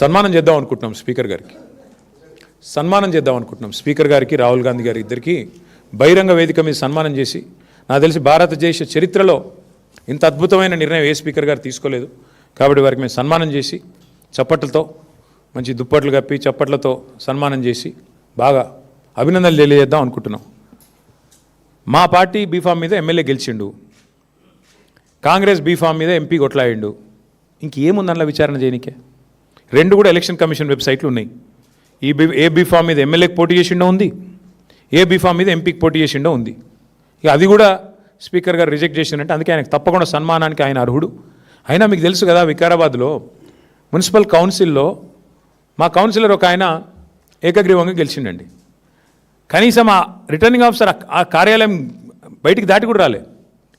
సన్మానం చేద్దాం అనుకుంటున్నాం స్పీకర్ గారికి. స్పీకర్ గారికి రాహుల్ గాంధీ గారి ఇద్దరికి బహిరంగ వేదిక మీద సన్మానం చేసి, నాకు తెలిసి భారతదేశ చరిత్రలో ఇంత అద్భుతమైన నిర్ణయం ఏ స్పీకర్ గారు తీసుకోలేదు. కాబట్టి వారికి మేము సన్మానం చేసి చప్పట్లతో, మంచి దుప్పట్లు కప్పి చప్పట్లతో సన్మానం చేసి బాగా అభినందనలు తెలియజేద్దాం అనుకుంటున్నాం. మా పార్టీ బీఫామ్ మీద ఎమ్మెల్యే గెలిచిండు, కాంగ్రెస్ బీఫామ్ మీద ఎంపీ కొట్లాడిండు. ఇంకేముందన్న విచారణ చేయనికే? రెండు కూడా ఎలక్షన్ కమిషన్ వెబ్సైట్లు ఉన్నాయి. ఏ బీఫామ్ మీద ఎమ్మెల్యేకి పోటీ చేసిండో ఉంది, ఏ బీఫామ్ మీద ఎంపీకి పోటీ చేసిండో ఉంది. ఇక అది కూడా స్పీకర్ గారు రిజెక్ట్ చేసిందంటే అందుకే ఆయనకు తప్పకుండా సన్మానానికి ఆయన అర్హుడు. అయినా మీకు తెలుసు కదా, వికారాబాద్లో మున్సిపల్ కౌన్సిల్లో మా కౌన్సిలర్ ఒక ఆయన ఏకగ్రీవంగా గెలిచిండండి. కనీసం ఆ రిటర్నింగ్ ఆఫీసర్ ఆ కార్యాలయం బయటికి దాటి కూడా రాలే.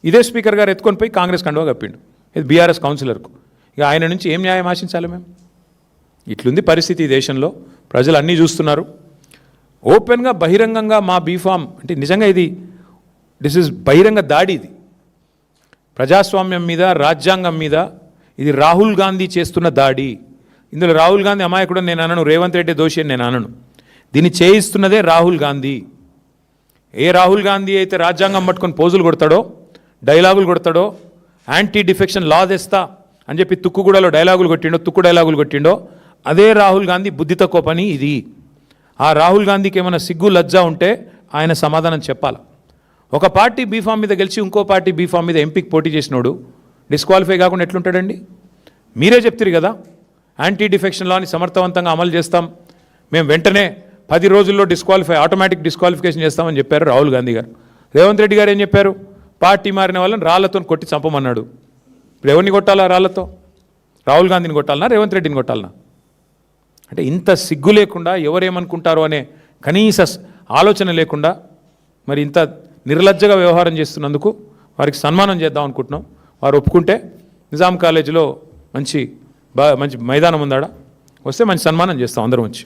ఇదే స్పీకర్ గారు ఎత్తుకొని పోయి కాంగ్రెస్ కండువా కప్పిండు, ఇది బీఆర్ఎస్ కౌన్సిలర్కు. ఇక ఆయన నుంచి ఏం న్యాయం ఆశించాలి మేము? ఇట్లుంది పరిస్థితి ఈ దేశంలో. ప్రజలు అన్నీ చూస్తున్నారు. ఓపెన్గా బహిరంగంగా మా బీఫామ్ అంటే నిజంగా దిస్ ఇస్ బహిరంగ దాడి. ఇది ప్రజాస్వామ్యం మీద, రాజ్యాంగం మీద ఇది రాహుల్ గాంధీ చేస్తున్న దాడి. ఇందులో రాహుల్ గాంధీ అమాయకుడు నేను అనను, రేవంత్ రెడ్డి దోషి అని నేను అనను. దీన్ని చేయిస్తున్నదే రాహుల్ గాంధీ. ఏ రాహుల్ గాంధీ అయితే రాజ్యాంగం పట్టుకొని పోజులు కొడతాడో, డైలాగులు కొడతాడో, యాంటీ డిఫెక్షన్ లా తెస్తా అని చెప్పి తుక్కుగూడలో తుక్కు డైలాగులు కొట్టిండో అదే రాహుల్ గాంధీ బుద్ధి తక్కువ పని ఇది. ఆ రాహుల్ గాంధీకి ఏమైనా సిగ్గు లజ్జా ఉంటే ఆయన సమాధానం చెప్పాలి. ఒక పార్టీ బీఫామ్ మీద గెలిచి ఇంకో పార్టీ బీఫామ్ మీద ఎంపీకి పోటీ చేసినోడు డిస్క్వాలిఫై కాకుండా ఎట్లుంటాడండి? మీరే చెప్తారు కదా, యాంటీ డిఫెక్షన్ లాని సమర్థవంతంగా అమలు చేస్తాం, మేము వెంటనే 10 రోజుల్లో ఆటోమేటిక్ డిస్క్వాలిఫికేషన్ చేస్తామని చెప్పారు రాహుల్ గాంధీ గారు. రేవంత్ రెడ్డి గారు ఏం చెప్పారు? పార్టీ మారిన వాళ్ళని రాళ్లతో కొట్టి చంపమన్నాడు. ఇప్పుడు ఎవరిని కొట్టాలా రాళ్లతో? రాహుల్ గాంధీని కొట్టాలనా, రేవంత్ రెడ్డిని కొట్టాలనా? అంటే ఇంత సిగ్గు లేకుండా, ఎవరేమనుకుంటారో అనే కనీస ఆలోచన లేకుండా మరి ఇంత నిర్లజ్జగా వ్యవహారం చేస్తున్నందుకు వారికి సన్మానం చేద్దాం అనుకుంటున్నాం. వారు ఒప్పుకుంటే నిజాం కాలేజీలో మంచి మైదానం ఉందాడ, వస్తే మంచి సన్మానం చేస్తాం అందరం వచ్చి.